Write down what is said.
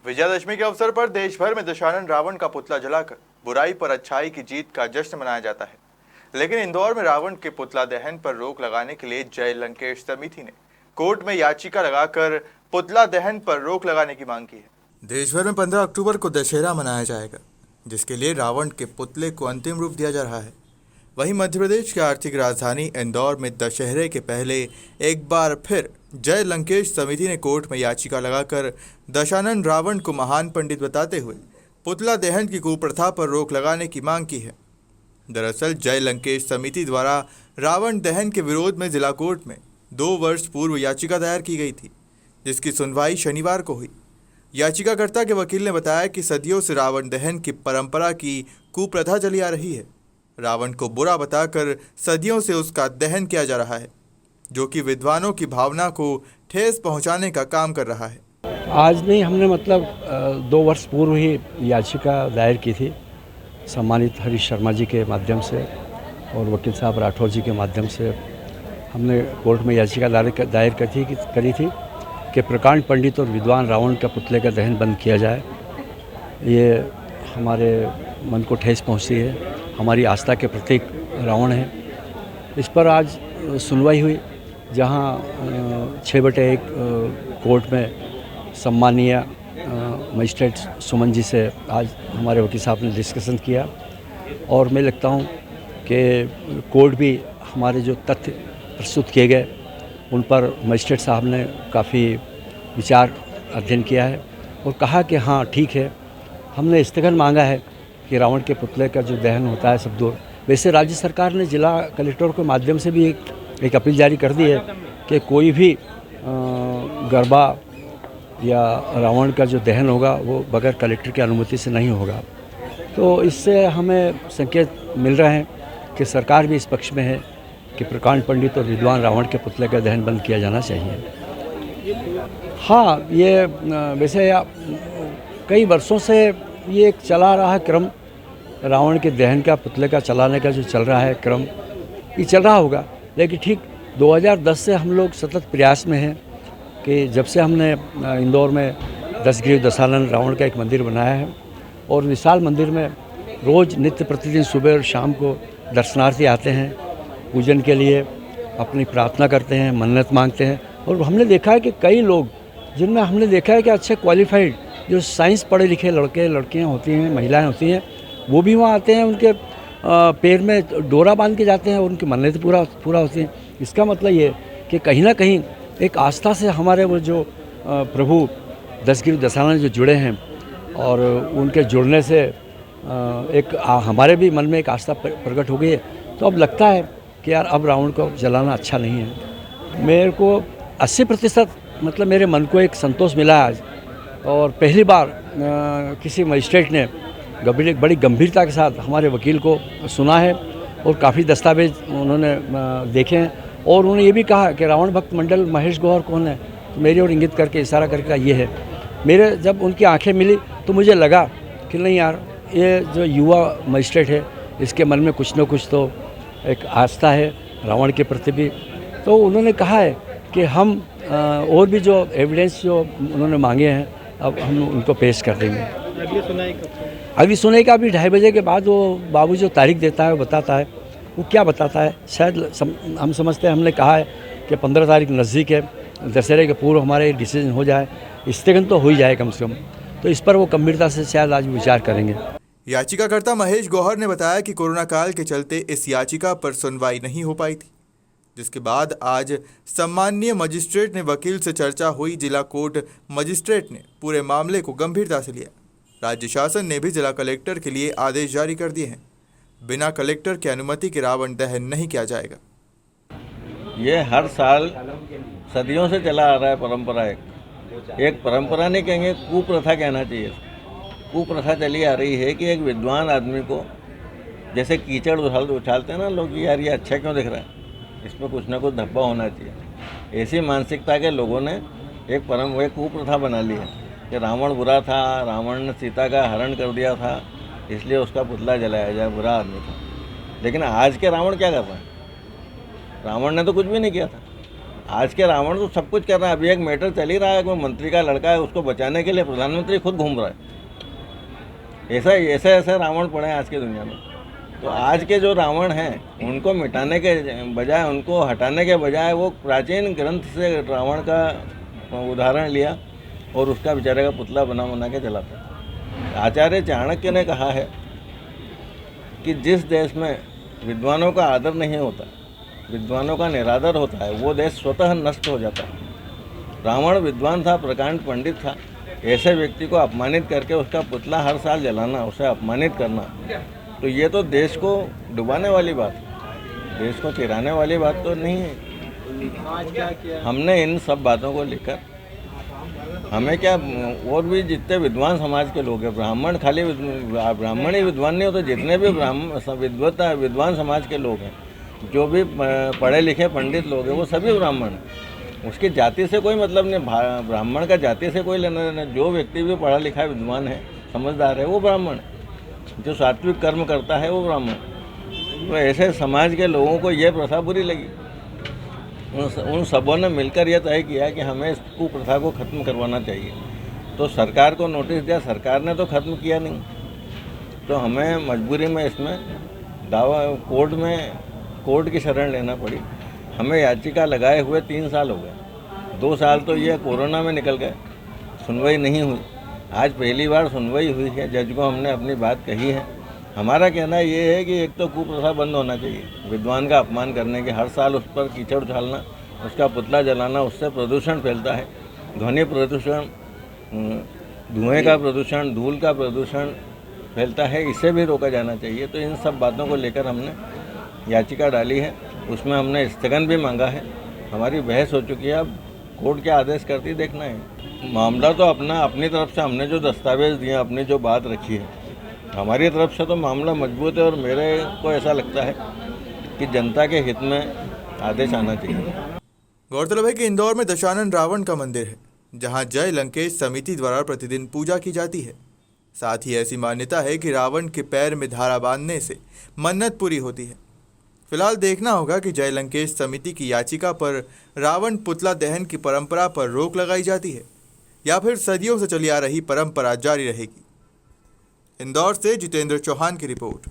विजयादशमी के अवसर पर देश भर में दशानन रावण का पुतला जलाकर बुराई पर अच्छाई की जीत का जश्न मनाया जाता है। लेकिन इंदौर में रावण के पुतला दहन पर रोक लगाने के लिए जय लंकेश समिति ने कोर्ट में याचिका लगाकर पुतला दहन पर रोक लगाने की मांग की है। देश भर में 15 अक्टूबर को दशहरा मनाया जाएगा, जिसके लिए रावण के पुतले को अंतिम रूप दिया जा रहा है। वहीं मध्य प्रदेश की आर्थिक राजधानी इंदौर में दशहरे के पहले एक बार फिर जय लंकेश समिति ने कोर्ट में याचिका लगाकर दशानन रावण को महान पंडित बताते हुए पुतला दहन की कुप्रथा पर रोक लगाने की मांग की है। दरअसल जय लंकेश समिति द्वारा रावण दहन के विरोध में जिला कोर्ट में 2 वर्ष पूर्व याचिका दायर की गई थी, जिसकी सुनवाई शनिवार को हुई। याचिकाकर्ता के वकील ने बताया कि सदियों से रावण दहन की परंपरा की कुप्रथा चली आ रही है। रावण को बुरा बताकर सदियों से उसका दहन किया जा रहा है, जो कि विद्वानों की भावना को ठेस पहुंचाने का काम कर रहा है। आज नहीं, हमने 2 वर्ष पूर्व ही याचिका दायर की थी सम्मानित हरीश शर्मा जी के माध्यम से और वकील साहब राठौर जी के माध्यम से। हमने कोर्ट में याचिका दायर करी थी कि प्रकांड पंडित और विद्वान रावण का पुतले का दहन बंद किया जाए। ये हमारे मन को ठेस पहुंचती है, हमारी आस्था के प्रतीक रावण है। इस पर आज सुनवाई हुई, जहां 6/1 कोर्ट में सम्मानीय मजिस्ट्रेट सुमन जी से आज हमारे वकील साहब ने डिस्कशन किया और मैं लगता हूं कि कोर्ट भी हमारे जो तथ्य प्रस्तुत किए गए उन पर मजिस्ट्रेट साहब ने काफ़ी विचार अध्ययन किया है और कहा कि हाँ ठीक है, हमने स्थगन मांगा है कि रावण के पुतले का जो दहन होता है सब दूर। वैसे राज्य सरकार ने जिला कलेक्टर के माध्यम से भी एक अपील जारी कर दी है कि कोई भी गरबा या रावण का जो दहन होगा वो बगैर कलेक्टर की अनुमति से नहीं होगा। तो इससे हमें संकेत मिल रहे हैं कि सरकार भी इस पक्ष में है कि प्रकांड पंडित और विद्वान रावण के पुतले का दहन बंद किया जाना चाहिए। हाँ, ये वैसे कई वर्षों से ये एक चला रहा क्रम, रावण के दहन का पुतले का चलाने का जो चल रहा है क्रम, ये चल रहा होगा। लेकिन ठीक 2010 से हम लोग सतत प्रयास में हैं कि जब से हमने इंदौर में दशग्रीव दशानन रावण का एक मंदिर बनाया है और विशाल मंदिर में रोज़ नित्य प्रतिदिन सुबह और शाम को दर्शनार्थी आते हैं, पूजन के लिए अपनी प्रार्थना करते हैं, मन्नत मांगते हैं। और हमने देखा है कि कई लोग, जिनमें हमने देखा है कि अच्छे क्वालिफाइड जो साइंस पढ़े लिखे लड़के लड़कियां होती हैं, महिलाएं होती हैं, वो भी वहाँ आते हैं, उनके पैर में डोरा बांध के जाते हैं और उनकी मन्नत पूरा होती हैं। इसका मतलब ये कि कहीं ना कहीं एक आस्था से हमारे वो जो प्रभु दशग्रीव दशानन जो जुड़े हैं और उनके जुड़ने से एक हमारे भी मन में एक आस्था प्रकट हो गई है। तो अब लगता है कि यार अब रावण को जलाना अच्छा नहीं है। मेरे को 80% मतलब मेरे मन को एक संतोष मिला आज, और पहली बार किसी मजिस्ट्रेट ने बड़ी गंभीरता के साथ हमारे वकील को सुना है और काफ़ी दस्तावेज उन्होंने देखे हैं। और उन्होंने ये भी कहा कि रावण भक्त मंडल महेश गौहर कौन है, तो मेरी ओर इंगित करके इशारा करके ये है। मेरे जब उनकी आंखें मिली तो मुझे लगा कि नहीं यार, ये जो युवा मजिस्ट्रेट है इसके मन में कुछ न कुछ तो एक आस्था है रावण के प्रति भी। तो उन्होंने कहा है कि हम और भी जो एविडेंस जो उन्होंने मांगे हैं अब हम उनको पेश कर देंगे। अभी सुनाई का अभी 2:30 बजे के बाद वो बाबू जो तारीख देता है वो बताता है। वो क्या बताता है शायद हम समझते हैं, हमने कहा है कि 15 तारीख नज़दीक है, दशहरे के पूर्व हमारे डिसीजन हो जाए, स्थगन तो हो ही जाए कम से कम। तो इस पर वो गंभीरता से शायद आज विचार करेंगे। याचिकाकर्ता महेश गौहर ने बताया कि कोरोना काल के चलते इस याचिका पर सुनवाई नहीं हो पाई थी, जिसके बाद आज सम्माननीय मजिस्ट्रेट ने वकील से चर्चा हुई। जिला कोर्ट मजिस्ट्रेट ने पूरे मामले को गंभीरता से लिया। राज्य शासन ने भी जिला कलेक्टर के लिए आदेश जारी कर दिए हैं। बिना कलेक्टर की अनुमति के रावण दहन नहीं किया जाएगा। ये हर साल सदियों से चला आ रहा है परंपरा। एक परंपरा नहीं कहेंगे, कुप्रथा कहना चाहिए। कुप्रथा चली आ रही है कि एक विद्वान आदमी को जैसे कीचड़ उछालते हैं ना लोग, यार ये अच्छा क्यों दिख रहा है, इसमें कुछ ना कुछ धब्बा होना चाहिए। ऐसी मानसिकता के लोगों ने एक कुप्रथा बना ली है कि रावण बुरा था, रावण ने सीता का हरण कर दिया था, इसलिए उसका पुतला जलाया जाए, बुरा आदमी था। लेकिन आज के रावण क्या कर रहा है? रावण ने तो कुछ भी नहीं किया था। आज के रावण तो सब कुछ कर रहा है। अभी एक मैटर चल ही रहा है, कोई मंत्री का लड़का है, उसको बचाने के लिए प्रधानमंत्री खुद घूम रहा है। ऐसे रावण पड़े हैं आज की दुनिया में। तो आज के जो रावण हैं उनको मिटाने के बजाय, उनको हटाने के बजाय वो प्राचीन ग्रंथ से रावण का उदाहरण लिया और उसका बेचारे का पुतला बना के चलाता। आचार्य चाणक्य ने कहा है कि जिस देश में विद्वानों का आदर नहीं होता, विद्वानों का निरादर होता है, वो देश स्वतः नष्ट हो जाता है। रावण विद्वान था, प्रकांड पंडित था। ऐसे व्यक्ति को अपमानित करके उसका पुतला हर साल जलाना, उसे अपमानित करना, तो ये तो देश को डुबाने वाली बात है, देश को चिराने वाली बात तो नहीं है। हमने इन सब बातों को लेकर हमें क्या, और भी जितने विद्वान समाज के लोग हैं, ब्राह्मण खाली ब्राह्मण ही विद्वान नहीं होते, जितने भी विद्वान समाज के लोग हैं, जो भी पढ़े लिखे पंडित लोग हैं, वो सभी ब्राह्मण हैं। उसकी जाति से कोई मतलब नहीं, ब्राह्मण का जाति से कोई लेना देना। जो व्यक्ति भी पढ़ा लिखा विद्वान है, समझदार है, वो ब्राह्मण है। जो सात्विक कर्म करता है वो ब्राह्मण। तो ऐसे समाज के लोगों को ये प्रथा बुरी लगी। उन सबों ने मिलकर यह तय किया कि हमें इस कुप्रथा को ख़त्म करवाना चाहिए। तो सरकार को नोटिस दिया, सरकार ने तो ख़त्म किया नहीं, तो हमें मजबूरी में इसमें दावा कोर्ट की शरण लेना पड़ी। हमें याचिका लगाए हुए 3 साल हो गए। 2 साल तो ये कोरोना में निकल गए, सुनवाई नहीं हुई। आज पहली बार सुनवाई हुई है, जज को हमने अपनी बात कही है। हमारा कहना ये है कि एक तो कुप्रथा बंद होना चाहिए, विद्वान का अपमान करने के, हर साल उस पर कीचड़ उछालना, उसका पुतला जलाना, उससे प्रदूषण फैलता है, ध्वनि प्रदूषण, धुएं का प्रदूषण, धूल का प्रदूषण फैलता है, इसे भी रोका जाना चाहिए। तो इन सब बातों को लेकर हमने याचिका डाली है, उसमें हमने स्थगन भी मांगा है। हमारी बहस हो चुकी है, अब कोर्ट क्या आदेश करती देखना है। मामला तो अपनी तरफ से हमने जो दस्तावेज दिए, अपनी जो बात रखी है, हमारी तरफ से तो मामला मजबूत है और मेरे को ऐसा लगता है कि जनता के हित में आदेश आना चाहिए। गौरतलब है कि इंदौर में दशानन रावण का मंदिर है, जहां जय लंकेश समिति द्वारा प्रतिदिन पूजा की जाती है। साथ ही ऐसी मान्यता है कि रावण के पैर में धारा बांधने से मन्नत पूरी होती है। फिलहाल देखना होगा कि जय लंकेश समिति की याचिका पर रावण पुतला दहन की परंपरा पर रोक लगाई जाती है या फिर सदियों से चली आ रही परंपरा जारी रहेगी। इंदौर से जितेंद्र चौहान की रिपोर्ट।